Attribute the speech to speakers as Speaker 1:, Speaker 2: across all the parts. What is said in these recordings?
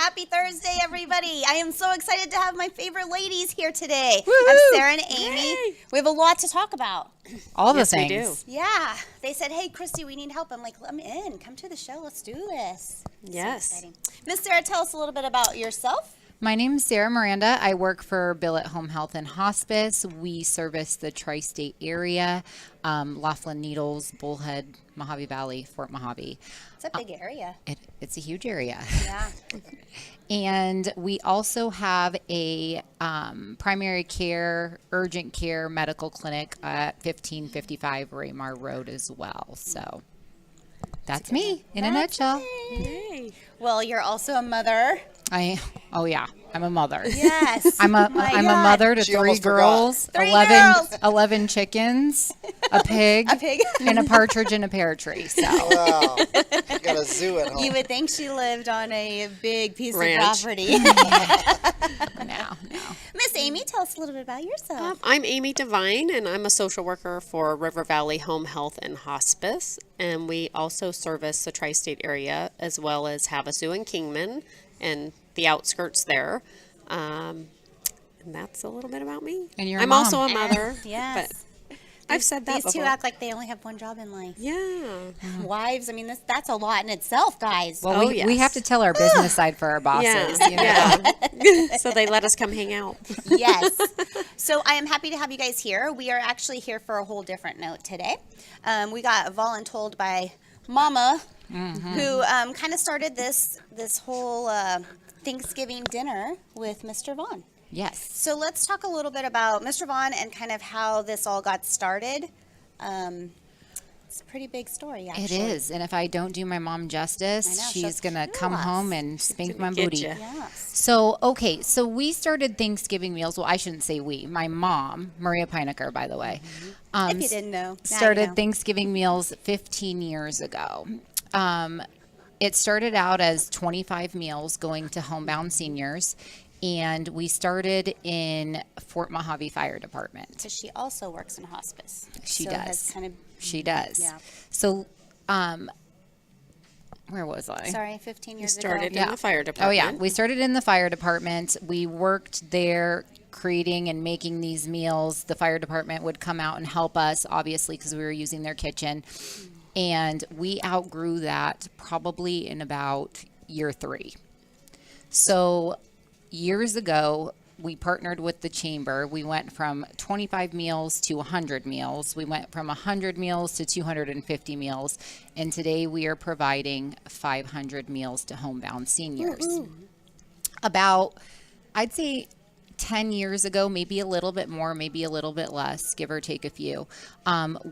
Speaker 1: Happy Thursday, everybody. I am so excited to have my favorite ladies here today. I have Sarah and Amy. Yay. We have a lot to talk about.
Speaker 2: All the things.
Speaker 1: We do. Yeah. They said, hey, Christy, we need help. I'm like, I'm in. Come to the show. Let's do this.
Speaker 3: Yes.
Speaker 1: So Miss Sarah, tell us a little bit about yourself.
Speaker 2: My name is Sara Miranda. I work for Billet Home Health and Hospice. We service the tri-state area, Laughlin, Needles, Bullhead, Mojave Valley, Fort Mojave.
Speaker 1: It's a big area.
Speaker 2: It's a huge area.
Speaker 1: Yeah.
Speaker 2: And we also have a primary care, urgent care medical clinic at 1555 Raymar Road as well. So that's me in a nutshell.
Speaker 3: Yay.
Speaker 1: Well, you're also a mother.
Speaker 2: I'm a mother.
Speaker 1: Yes.
Speaker 2: I'm a mother to 3 girls, 11 chickens, a pig, and a partridge in a pear tree. So
Speaker 4: wow, you got a zoo at home.
Speaker 1: You would think she lived on a big piece
Speaker 3: Ranch.
Speaker 1: of property.
Speaker 2: No.
Speaker 1: Miss Amy, tell us a little bit about yourself.
Speaker 3: I'm Amy Devine, and I'm a social worker for River Valley Home Health and Hospice. And we also service the tri-state area, as well as Havasu and Kingman and the outskirts there. And that's a little bit about me.
Speaker 2: And
Speaker 3: I'm also a mother.
Speaker 1: Yes.
Speaker 3: But I've said that
Speaker 1: These
Speaker 3: before.
Speaker 1: two act like they only have one job in life.
Speaker 3: Yeah.
Speaker 1: Wives, I mean, that's a lot in itself, guys.
Speaker 2: Well, we have to tell our business side for our bosses.
Speaker 3: Yeah. So they let us come hang out.
Speaker 1: Yes. So I am happy to have you guys here. We are actually here for a whole different note today. We got voluntold by Mama, who kind of started this whole Thanksgiving dinner with Mr. Vaughan.
Speaker 2: Yes.
Speaker 1: So let's talk a little bit about Mr. Vaughan and kind of how this all got started. It's a pretty big story, actually.
Speaker 2: It is. And if I don't do my mom justice, she's going to come home and spank my booty.
Speaker 1: Yes.
Speaker 2: So we started Thanksgiving meals. Well, I shouldn't say we. My mom, Maria Pinecker, by the way,
Speaker 1: If you didn't know.
Speaker 2: started Thanksgiving meals 15 years ago. It started out as 25 meals going to homebound seniors. And we started in Fort Mojave Fire Department.
Speaker 1: Because she also works in hospice.
Speaker 2: She
Speaker 1: so
Speaker 2: does. She
Speaker 1: does.
Speaker 2: does.
Speaker 1: Yeah.
Speaker 2: So, where was I?
Speaker 1: Sorry, 15 years ago.
Speaker 3: Started in the fire department.
Speaker 2: Oh, yeah. We started in the fire department. We worked there creating and making these meals. The fire department would come out and help us, obviously, because we were using their kitchen. And we outgrew that probably in about year 3. So years ago, we partnered with the chamber. We went from 25 meals to 100 meals. We went from 100 meals to 250 meals. And today we are providing 500 meals to homebound seniors. About, I'd say, 10 years ago, maybe a little bit more, maybe a little bit less, give or take a few,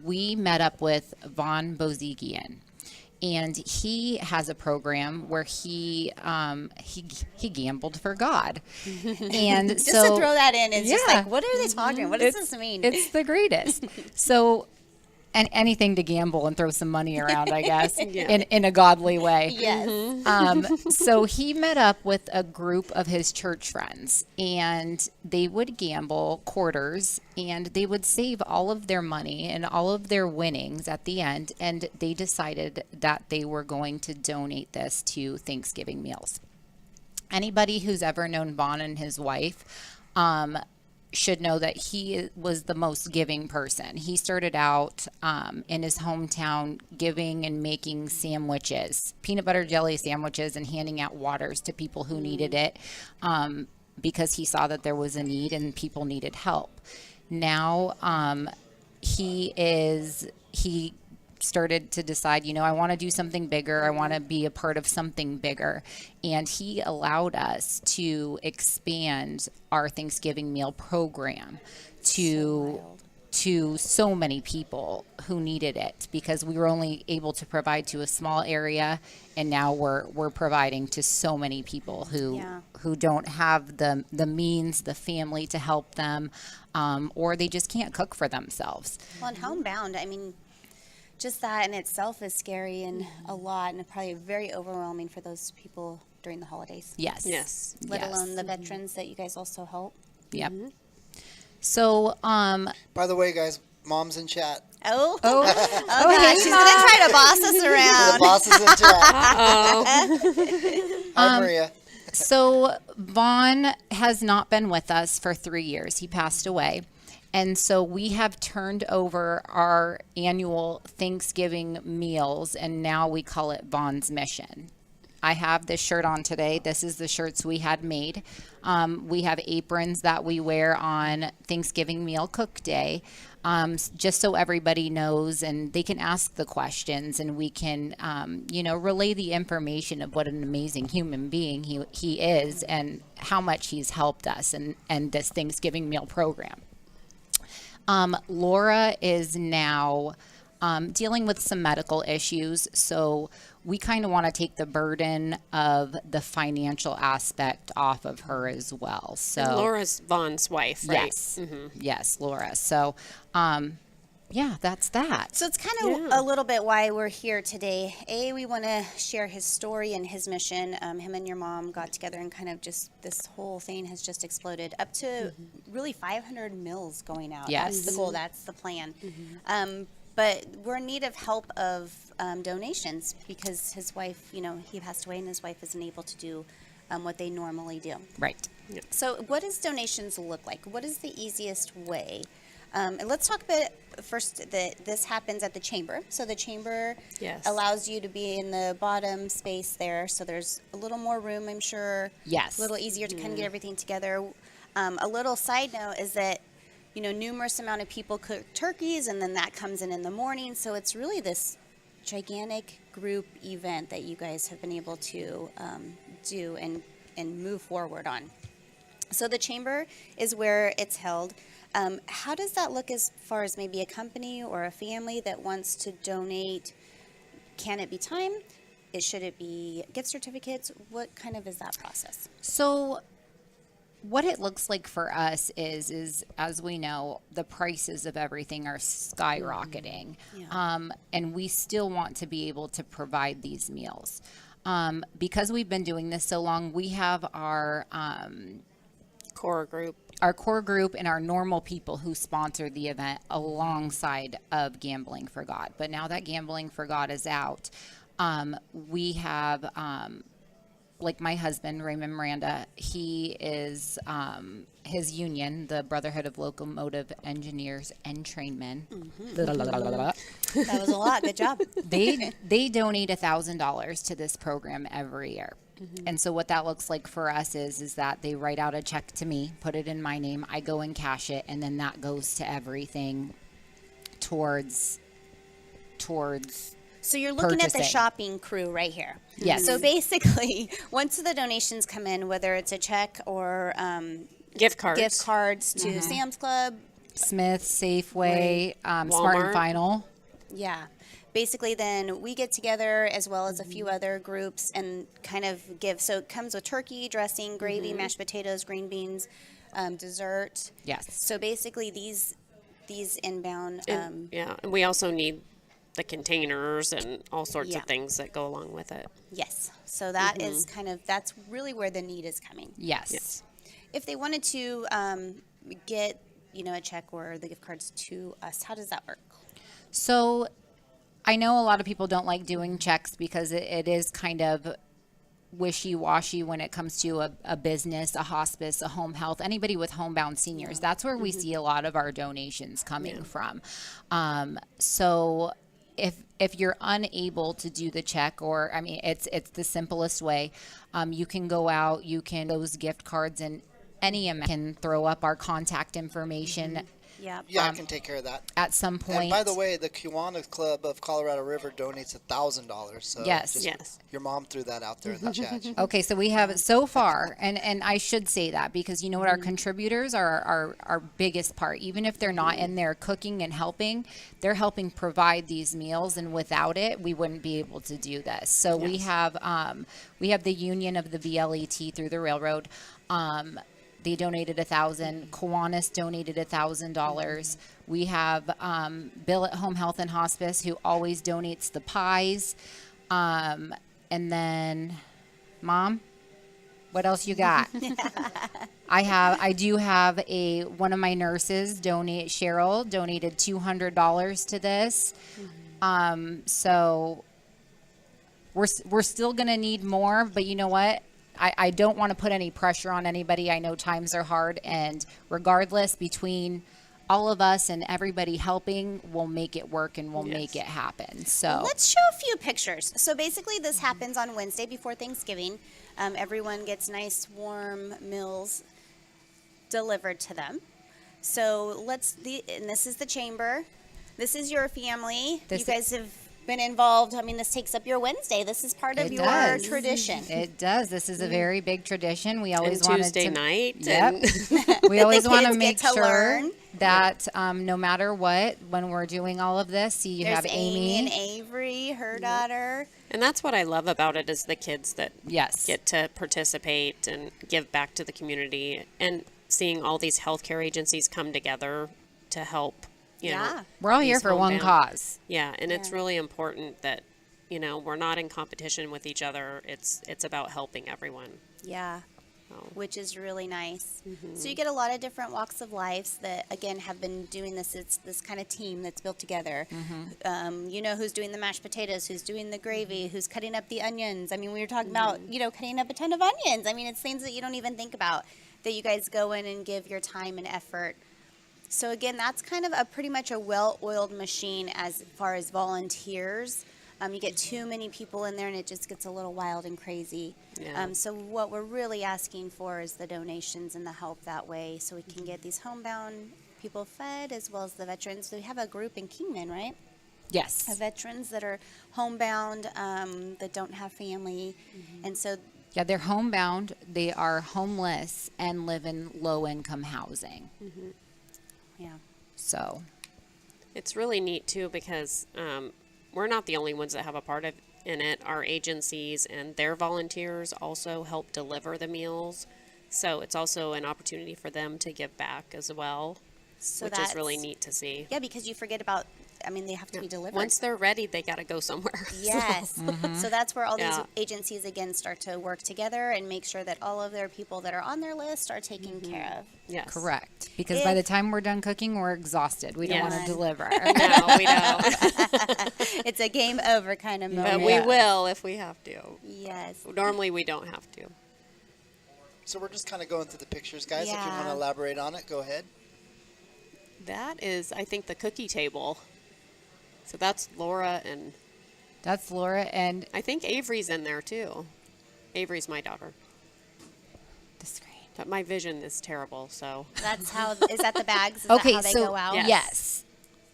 Speaker 2: we met up with Vaughan Bozigian. And he has a program where he gambled for God. And
Speaker 1: Just
Speaker 2: so
Speaker 1: to throw that in, it's just like, what are they talking? What does this mean?
Speaker 2: It's the greatest. So, and anything to gamble and throw some money around, I guess, in a godly way.
Speaker 1: Yes.
Speaker 2: So he met up with a group of his church friends, and they would gamble quarters, and they would save all of their money and all of their winnings at the end, and they decided that they were going to donate this to Thanksgiving meals. Anybody who's ever known Vaughan and his wife should know that he was the most giving person. He started out in his hometown giving and making sandwiches, peanut butter jelly sandwiches, and handing out waters to people who needed it because he saw that there was a need and people needed help. Now he started to decide, I want to do something bigger. I want to be a part of something bigger. And he allowed us to expand our Thanksgiving meal program to so many people who needed it, because we were only able to provide to a small area, and now we're providing to so many people who don't have the means, the family to help them, or they just can't cook for themselves.
Speaker 1: Well, and homebound, I mean, just that in itself is scary and a lot, and probably very overwhelming for those people during the holidays.
Speaker 2: Yes.
Speaker 1: Let alone the veterans that you guys also help.
Speaker 2: Yep. So,
Speaker 4: by the way, guys, Mom's in chat.
Speaker 1: Oh,
Speaker 2: hey,
Speaker 1: she's going to try to boss us around.
Speaker 4: The boss is in chat. Hi, Maria.
Speaker 2: So Vaughan has not been with us for 3 years. He passed away. And so we have turned over our annual Thanksgiving meals, and now we call it Vaughan's Mission. I have this shirt on today. This is the shirts we had made. We have aprons that we wear on Thanksgiving meal cook day, just so everybody knows and they can ask the questions, and we can, relay the information of what an amazing human being he is and how much he's helped us and this Thanksgiving meal program. Laura is now dealing with some medical issues, so we kind of want to take the burden of the financial aspect off of her as well. So
Speaker 3: And Laura's Vaughn's wife, right?
Speaker 2: yes, yes, Laura. So, that's that.
Speaker 1: So it's kind of a little bit why we're here today. We want to share his story and his mission. Him and your mom got together and kind of just, this whole thing has just exploded up to really 500 meals going out.
Speaker 2: Yes.
Speaker 1: That's the goal. That's the plan. But we're in need of help of donations because his wife, he passed away and his wife isn't able to do what they normally do.
Speaker 2: Right.
Speaker 1: So what does donations look like? What is the easiest way? And let's talk about first that this happens at the chamber. So the chamber allows you to be in the bottom space there. So there's a little more room, I'm sure.
Speaker 2: Yes.
Speaker 1: A little easier to kind of get everything together. A little side note is that, numerous amount of people cook turkeys, and then that comes in the morning. So it's really this gigantic group event that you guys have been able to do and move forward on. So the chamber is where it's held. How does that look as far as maybe a company or a family that wants to donate? Can it be time? Should it be gift certificates? What kind of is that process?
Speaker 2: So what it looks like for us is as we know, the prices of everything are skyrocketing. And we still want to be able to provide these meals. Because we've been doing this so long, we have our
Speaker 3: Core group.
Speaker 2: And our normal people who sponsor the event alongside of Gambling for God. But now that Gambling for God is out, we have like my husband, Raymond Miranda, he is his union, the Brotherhood of Locomotive Engineers and Trainmen.
Speaker 1: That was a lot. Good job.
Speaker 2: They donate $1,000 to this program every year. And so what that looks like for us is that they write out a check to me, put it in my name, I go and cash it, and then that goes to everything towards
Speaker 1: So you're looking at the
Speaker 2: purchasing.
Speaker 1: shopping crew right here.
Speaker 2: Yes.
Speaker 1: So basically, once the donations come in, whether it's a check or
Speaker 3: Gift cards.
Speaker 1: gift cards to Sam's Club,
Speaker 2: Smith, Safeway, Smart and
Speaker 3: Walmart.
Speaker 2: Final.
Speaker 1: yeah. Basically, then we get together as well as a few other groups and kind of give. So it comes with turkey, dressing, gravy, mashed potatoes, green beans, dessert.
Speaker 2: Yes.
Speaker 1: So basically, these inbound.
Speaker 3: And we also need the containers and all sorts
Speaker 1: Yeah.
Speaker 3: of things that go along with it.
Speaker 1: Yes. So that is that's really where the need is coming.
Speaker 2: Yes.
Speaker 1: If they wanted to get a check or the gift cards to us, how does that work?
Speaker 2: So I know a lot of people don't like doing checks because it is kind of wishy-washy when it comes to a business, a hospice, a home health, anybody with homebound seniors. That's where we see a lot of our donations coming from. So if you're unable to do the check, or it's the simplest way, you can go out, those gift cards and any amount can throw up our contact information
Speaker 1: Yeah.
Speaker 4: Yeah, I can take care of that.
Speaker 2: at some point.
Speaker 4: And by the way, the Kiwanis Club of Colorado River donates $1,000. So
Speaker 2: Yes.
Speaker 4: just-
Speaker 3: Yes.
Speaker 4: your mom threw that out there in the chat.
Speaker 2: Okay, so we have so far, and I should say that because you know what, our contributors are our biggest part. Even if they're not in there cooking and helping, they're helping provide these meals, and without it, we wouldn't be able to do this. So we have the union of the VLET through the railroad. They donated $1,000. Kiwanis donated $1,000. We have Bill at Home Health and Hospice, who always donates the pies. And then, Mom, what else you got? I do have one of my nurses Cheryl donated $200 to this. So we're still gonna need more, but you know what? I don't want to put any pressure on anybody. I know times are hard, and regardless, between all of us and everybody helping, we'll make it work and we'll make it happen. So
Speaker 1: Let's show a few pictures. So basically this happens on Wednesday before Thanksgiving. Everyone gets nice warm meals delivered to them. So and this is the chamber. This is your family. You guys have been involved. I mean, this takes up your Wednesday. This is part of your tradition.
Speaker 2: It does. This is a very big tradition. We always
Speaker 3: And
Speaker 2: wanted
Speaker 3: Tuesday
Speaker 2: to
Speaker 3: night.
Speaker 2: Yep.
Speaker 3: And
Speaker 2: We always want to
Speaker 1: kids
Speaker 2: make
Speaker 1: get to
Speaker 2: sure
Speaker 1: learn.
Speaker 2: that no matter what, when we're doing all of this, see, you
Speaker 1: There's
Speaker 2: have
Speaker 1: Amy and Avery, her daughter.
Speaker 3: And that's what I love about it is the kids that
Speaker 2: Yes.
Speaker 3: get to participate and give back to the community, and seeing all these healthcare agencies come together to help. You know,
Speaker 2: We're all here
Speaker 3: these
Speaker 2: for one
Speaker 3: homebound-
Speaker 2: cause.
Speaker 3: Yeah, and it's really important that we're not in competition with each other. It's about helping everyone.
Speaker 1: Yeah.
Speaker 3: So.
Speaker 1: Which is really nice. So you get a lot of different walks of life that, again, have been doing this. It's this kind of team that's built together. You know who's doing the mashed potatoes, who's doing the gravy, who's cutting up the onions. I mean, we were talking about, cutting up a ton of onions. I mean, it's things that you don't even think about, that you guys go in and give your time and effort. So again, that's kind of pretty much a well-oiled machine as far as volunteers. You get too many people in there and it just gets a little wild and crazy.
Speaker 3: Yeah.
Speaker 1: So what we're really asking for is the donations and the help that way, so we can get these homebound people fed as well as the veterans. So we have a group in Kingman, right?
Speaker 2: Yes.
Speaker 1: Of veterans that are homebound, that don't have family. And so
Speaker 2: Yeah, they're homebound. They are homeless and live in low-income housing.
Speaker 1: yeah.
Speaker 2: So
Speaker 3: It's really neat too because we're not the only ones that have a part in it. Our agencies and their volunteers also help deliver the meals, so it's also an opportunity for them to give back as well,
Speaker 1: So
Speaker 3: which is really neat to see.
Speaker 1: Yeah, because you forget about, I mean, they have to be delivered.
Speaker 3: Once they're ready, they got to go somewhere.
Speaker 1: Yes. So that's where all these
Speaker 3: Yeah.
Speaker 1: agencies, again, start to work together and make sure that all of their people that are on their list are taken care of.
Speaker 3: Yes.
Speaker 2: correct. Because by the time we're done cooking, we're exhausted. We don't want
Speaker 3: Yes.
Speaker 2: to deliver.
Speaker 3: No, we don't.
Speaker 1: It's a game over kind of moment.
Speaker 3: But we will if we have to.
Speaker 1: Yes.
Speaker 3: Normally, we don't have to.
Speaker 4: So we're just kind of going through the pictures, guys. If you want
Speaker 1: Yeah.
Speaker 4: to elaborate on it, go ahead.
Speaker 3: That is, I think, the cookie table. So that's Laura, and
Speaker 2: That's Laura and
Speaker 3: I think Avery's in there too. Avery's my daughter.
Speaker 2: the screen.
Speaker 3: But my vision is terrible, so.
Speaker 1: That's how, is that the bags? Is
Speaker 2: Okay,
Speaker 1: that how they
Speaker 2: so
Speaker 1: go out?
Speaker 2: yes.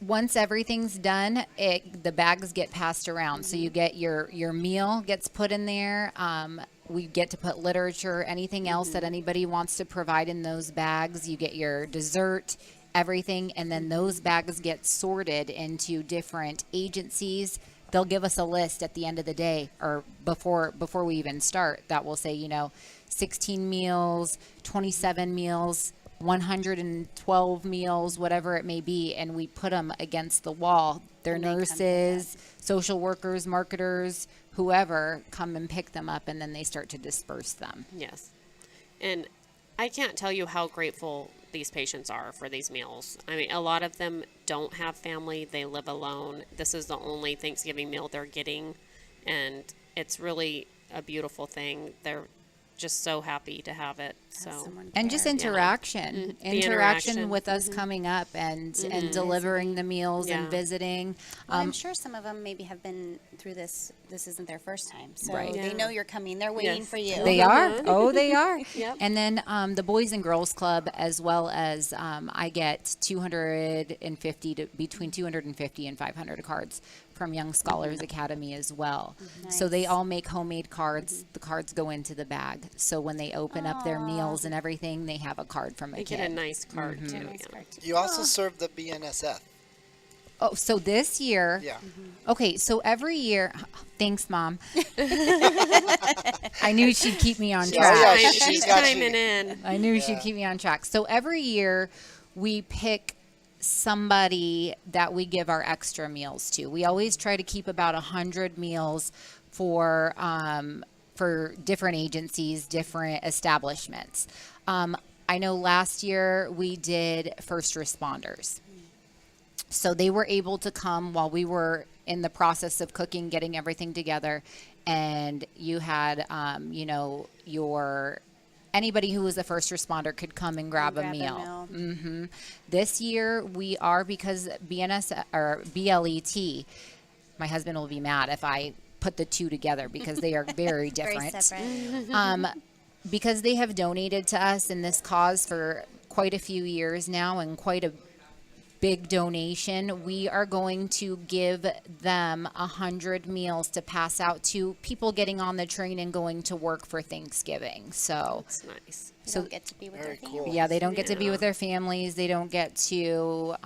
Speaker 2: Once everything's done, the bags get passed around. So you get your meal gets put in there. We get to put literature, anything else that anybody wants to provide in those bags. You get your dessert, everything, and then those bags get sorted into different agencies. They'll give us a list at the end of the day or before we even start that will say, 16 meals, 27 meals, 112 meals, whatever it may be, and we put them against the wall. Their
Speaker 1: And they come
Speaker 2: nurses, social workers, marketers, whoever come and pick them up, and then they start to disperse them.
Speaker 3: Yes. And I can't tell you how grateful these patients are for these meals. I mean, a lot of them don't have family, they live alone. This is the only Thanksgiving meal they're getting, and it's really a beautiful thing. They're just so happy to have it. So
Speaker 1: Someone
Speaker 2: And just
Speaker 1: cared.
Speaker 2: interaction,
Speaker 3: The
Speaker 2: interaction
Speaker 3: interaction.
Speaker 2: with us coming up and delivering the meals and
Speaker 3: Yeah.
Speaker 2: visiting.
Speaker 1: Well, I'm sure some of them maybe have been through this. This isn't their first time, so
Speaker 2: Right.
Speaker 1: they
Speaker 3: Yeah.
Speaker 1: know you're coming. They're waiting
Speaker 3: Yes.
Speaker 1: for you.
Speaker 2: They are. Oh, they are.
Speaker 3: Yep.
Speaker 2: And then the Boys and Girls Club, as well as I get 250 to between 250 and 500 cards from Young Scholars Academy as well. So they
Speaker 1: Nice.
Speaker 2: all make homemade cards. The cards go into the bag. So when they open up their meals and everything, they have a card from a
Speaker 3: they
Speaker 2: kid.
Speaker 3: get a nice card too.
Speaker 1: Nice
Speaker 3: Yeah.
Speaker 1: card, too.
Speaker 4: You also serve the BNSF.
Speaker 2: Oh, so this year,
Speaker 4: Yeah.
Speaker 2: okay, so every year, thanks, Mom. I knew she'd keep me on
Speaker 4: Oh,
Speaker 2: track.
Speaker 4: yeah,
Speaker 3: Time-
Speaker 4: she's
Speaker 3: she's
Speaker 4: got you.
Speaker 3: timing in.
Speaker 2: I knew
Speaker 4: Yeah.
Speaker 2: she'd keep me on track. So every year we pick somebody that we give our extra meals to. We always try to keep about 100 meals for different agencies, different establishments. I know last year we did first responders. So they were able to come while we were in the process of cooking, getting everything together. And you had, anybody who was a first responder could come and grab a meal. This year we are, because BNS or BLET, my husband will be mad if I put the two together because they are very different.
Speaker 1: Very separate.
Speaker 2: Because they have donated to us in this cause for quite a few years now, and quite a big donation, we are going to give them 100 meals to pass out to people getting on the train and going to work for Thanksgiving. So
Speaker 3: That's nice.
Speaker 1: They don't get to be with their
Speaker 4: Very
Speaker 1: family.
Speaker 4: cool.
Speaker 2: yeah, they don't get to be with their families. They don't get to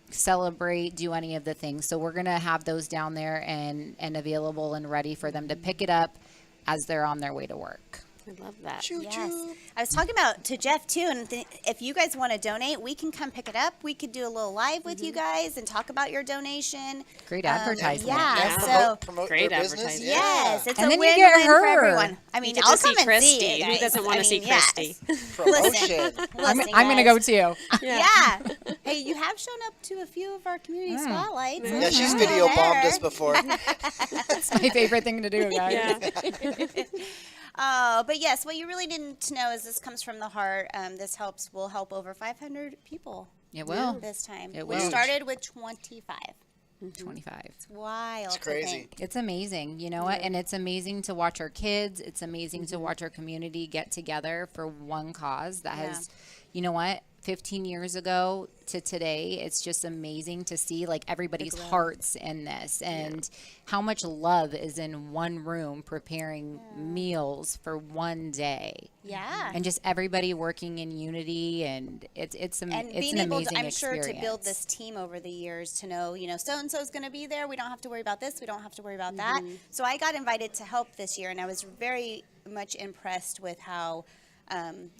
Speaker 2: celebrate, do any of the things. So we're going to have those down there and available and ready for them to pick it up as they're on their way to work.
Speaker 3: I love that.
Speaker 4: Choo
Speaker 1: Yes.
Speaker 4: choo.
Speaker 1: I was talking about to Jeff too, and if you guys want to donate, we can come pick it up. We could do a little live with you guys and talk about your donation.
Speaker 2: Great advertisement.
Speaker 1: Yeah,
Speaker 3: Yeah.
Speaker 1: so
Speaker 4: Promote
Speaker 3: Great
Speaker 4: their business.
Speaker 3: advertising.
Speaker 1: yes, it's
Speaker 2: And
Speaker 1: a
Speaker 2: then you
Speaker 1: win-win
Speaker 2: get
Speaker 1: for
Speaker 2: her.
Speaker 1: everyone. I mean,
Speaker 3: You get
Speaker 1: I'll
Speaker 3: to see
Speaker 1: come and see
Speaker 3: Christy.
Speaker 1: you
Speaker 3: Who
Speaker 1: guys.
Speaker 3: doesn't want
Speaker 1: I
Speaker 3: to see
Speaker 1: mean, yes.
Speaker 3: Christy?
Speaker 4: Promotion.
Speaker 1: Listen,
Speaker 2: I'm
Speaker 1: guys.
Speaker 2: going to go too.
Speaker 1: Yeah. Hey, you have shown up to a few of our community spotlights.
Speaker 4: Yeah, she's
Speaker 1: Go
Speaker 4: video bombed
Speaker 1: there.
Speaker 4: us before.
Speaker 2: It's my favorite thing to do, guys.
Speaker 3: Yeah.
Speaker 1: But yes, what you really need to know is this comes from the heart. This will help over 500 people
Speaker 2: It will.
Speaker 1: this time.
Speaker 2: It
Speaker 1: We
Speaker 2: will.
Speaker 1: started with 25.
Speaker 2: 25.
Speaker 1: It's wild.
Speaker 4: It's
Speaker 1: to
Speaker 4: crazy.
Speaker 1: think.
Speaker 2: It's amazing, you know what? And it's amazing to watch our kids. It's amazing to watch our community get together for one cause that has, you know what? 15 years ago to today, it's just amazing to see like everybody's hearts in this and how much love is in one room preparing meals for one day.
Speaker 1: Yeah.
Speaker 2: And just everybody working in unity, and it's
Speaker 1: And
Speaker 2: it's
Speaker 1: being
Speaker 2: an
Speaker 1: able
Speaker 2: amazing
Speaker 1: to, I'm sure,
Speaker 2: experience.
Speaker 1: to build this team over the years to know, so and so is going to be there. We don't have to worry about this. We don't have to worry about that. So I got invited to help this year, and I was very much impressed with how.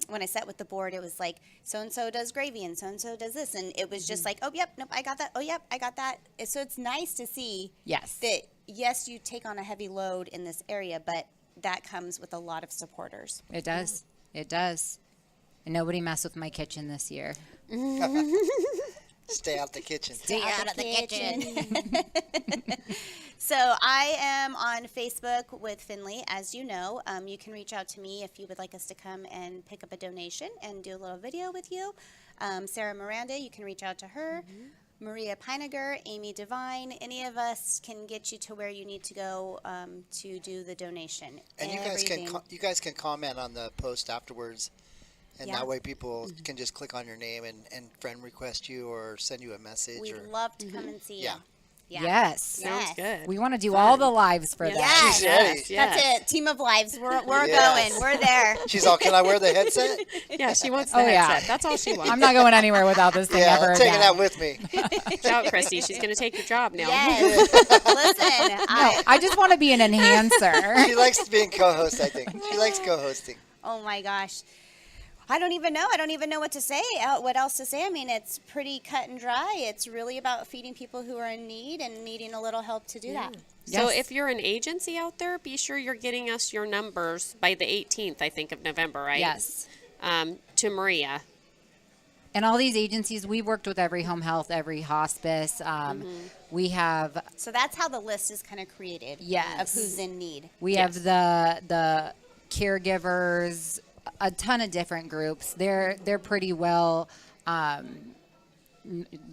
Speaker 1: When I sat with the board, it was like, so-and-so does gravy and so-and-so does this. And it was just like, oh, yep, nope, I got that. Oh, yep, I got that. So it's nice to see
Speaker 2: Yes.
Speaker 1: that, yes, you take on a heavy load in this area, but that comes with a lot of supporters.
Speaker 2: It does. It does. And nobody messed with my kitchen this year.
Speaker 4: Stay out the kitchen.
Speaker 1: Stay out of the kitchen. So I am on Facebook with Findlay, as you know. You can reach out to me if you would like us to come and pick up a donation and do a little video with you. Sara Miranda, you can reach out to her. Maria Peiniger, Amy Devine, any of us can get you to where you need to go to do the donation.
Speaker 4: And you guys can comment on the post afterwards, and
Speaker 1: Yeah.
Speaker 4: that way people can just click on your name and friend request you or send you a message.
Speaker 1: We'd
Speaker 4: or
Speaker 1: love to come and see you.
Speaker 4: Yeah.
Speaker 1: Yeah.
Speaker 2: Yes.
Speaker 3: Sounds good.
Speaker 2: We want to do all the lives for that.
Speaker 1: Yes.
Speaker 4: She's ready.
Speaker 1: That's it. Team of lives. We're
Speaker 4: Yes.
Speaker 1: going. We're there.
Speaker 4: She's all, can I wear the headset?
Speaker 3: Yeah, she wants the
Speaker 2: Oh, yeah.
Speaker 3: headset. That's all she wants.
Speaker 2: I'm not going anywhere without this thing
Speaker 4: Yeah,
Speaker 2: ever
Speaker 4: I'm taking
Speaker 2: again.
Speaker 4: that with me.
Speaker 3: Watch out, Christy. She's going to take your job now.
Speaker 1: Yes. Listen,
Speaker 2: I just want to be an enhancer.
Speaker 4: She likes being co-host, I think. She likes co-hosting.
Speaker 1: oh my gosh. I don't even know. I don't even know what to say, what else to say. I mean, it's pretty cut and dry. It's really about feeding people who are in need and needing a little help to do that.
Speaker 3: So
Speaker 2: Yes.
Speaker 3: if you're an agency out there, be sure you're getting us your numbers by the 18th, I think, of November, right?
Speaker 2: Yes.
Speaker 3: To Maria.
Speaker 2: And all these agencies, we worked with every home health, every hospice. We have
Speaker 1: So that's how the list is kind of created
Speaker 2: Yes.
Speaker 1: of who's in need.
Speaker 2: we have the caregivers, a ton of different groups. They're pretty well.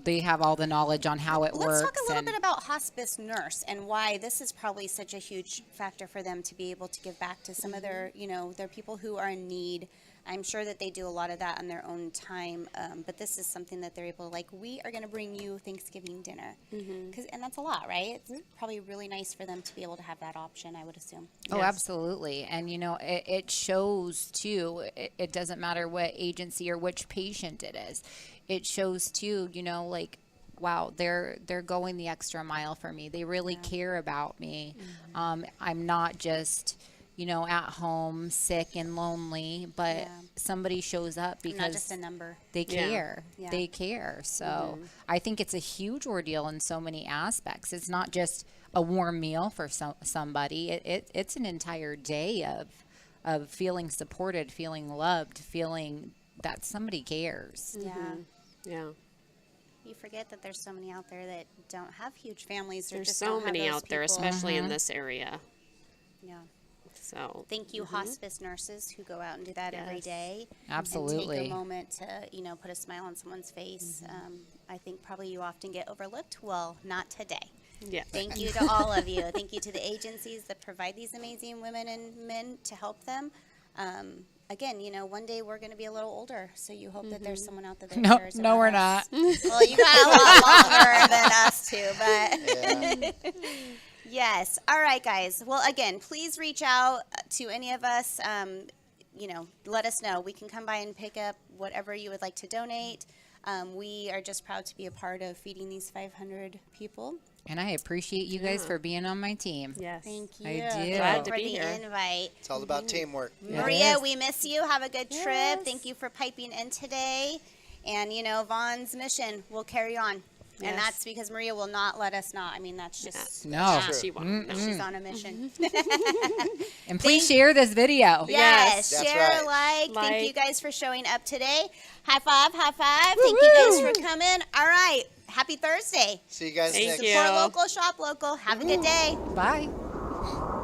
Speaker 2: They have all the knowledge on how it
Speaker 1: Let's
Speaker 2: works.
Speaker 1: talk a little
Speaker 2: and-
Speaker 1: bit about hospice nurse and why this is probably such a huge factor for them to be able to give back to some of their, their people who are in need. I'm sure that they do a lot of that on their own time, but this is something that they're able to, like, we are going to bring you Thanksgiving dinner. And that's a lot, right? It's probably really nice for them to be able to have that option, I would assume.
Speaker 2: Oh, absolutely. And, it shows, too, it doesn't matter what agency or which patient it is. It shows, too, like, wow, they're going the extra mile for me. They really care about me. I'm not just, at home, sick and lonely, but
Speaker 1: Yeah.
Speaker 2: somebody shows up
Speaker 1: Not
Speaker 2: because
Speaker 1: just a number.
Speaker 2: they
Speaker 3: Yeah.
Speaker 2: care.
Speaker 1: Yeah.
Speaker 2: They care. So I think it's a huge ordeal in so many aspects. It's not just a warm meal for somebody. It's an entire day of feeling supported, feeling loved, feeling that somebody cares.
Speaker 1: Yeah.
Speaker 3: Yeah.
Speaker 1: You forget that there's so many out there that don't have huge families. Or
Speaker 3: There's
Speaker 1: just
Speaker 3: so
Speaker 1: don't have
Speaker 3: many
Speaker 1: those
Speaker 3: out there,
Speaker 1: people.
Speaker 3: especially in this area.
Speaker 1: Yeah.
Speaker 3: So
Speaker 1: Thank you, hospice nurses who go out and do that every
Speaker 3: Yes.
Speaker 1: day. And
Speaker 2: Absolutely.
Speaker 1: take a moment to, put a smile on someone's face. I think probably you often get overlooked. Well, not today.
Speaker 3: yeah,
Speaker 1: Thank you to all of you. Thank you to the agencies that provide these amazing women and men to help them. Again, one day we're going to be a little older, so you hope that there's someone out there that
Speaker 2: No,
Speaker 1: cares
Speaker 2: no,
Speaker 1: about
Speaker 2: we're
Speaker 1: us.
Speaker 2: not.
Speaker 1: Well, you got a lot longer than us too, but
Speaker 4: Yeah.
Speaker 1: yes. All right, guys. Well, again, please reach out to any of us. Let us know. We can come by and pick up whatever you would like to donate. We are just proud to be a part of feeding these 500 people.
Speaker 2: And I appreciate you guys for being on my team.
Speaker 3: yes.
Speaker 1: Thank you.
Speaker 2: I do.
Speaker 1: Thank you
Speaker 3: Glad to
Speaker 1: for
Speaker 3: be
Speaker 1: the
Speaker 3: here.
Speaker 1: invite.
Speaker 4: It's all about teamwork.
Speaker 1: Maria,
Speaker 2: is.
Speaker 1: we miss you. Have a good trip. Thank you for piping in today. And, Vaughn's mission will carry on. And
Speaker 3: Yes.
Speaker 1: that's because Maria will not let us not. I mean, that's just,
Speaker 2: No.
Speaker 4: True.
Speaker 3: She won't. No.
Speaker 1: she's on a mission.
Speaker 2: And please share this video.
Speaker 1: Yes,
Speaker 4: That's
Speaker 1: share,
Speaker 4: right.
Speaker 1: like. Thank you
Speaker 3: Like.
Speaker 1: guys for showing up today. High five, high five. Thank you guys for coming. All right. Happy Thursday.
Speaker 4: See you guys
Speaker 3: Thank
Speaker 4: next
Speaker 3: you.
Speaker 1: Support local, shop local. Have a good day.
Speaker 2: Bye.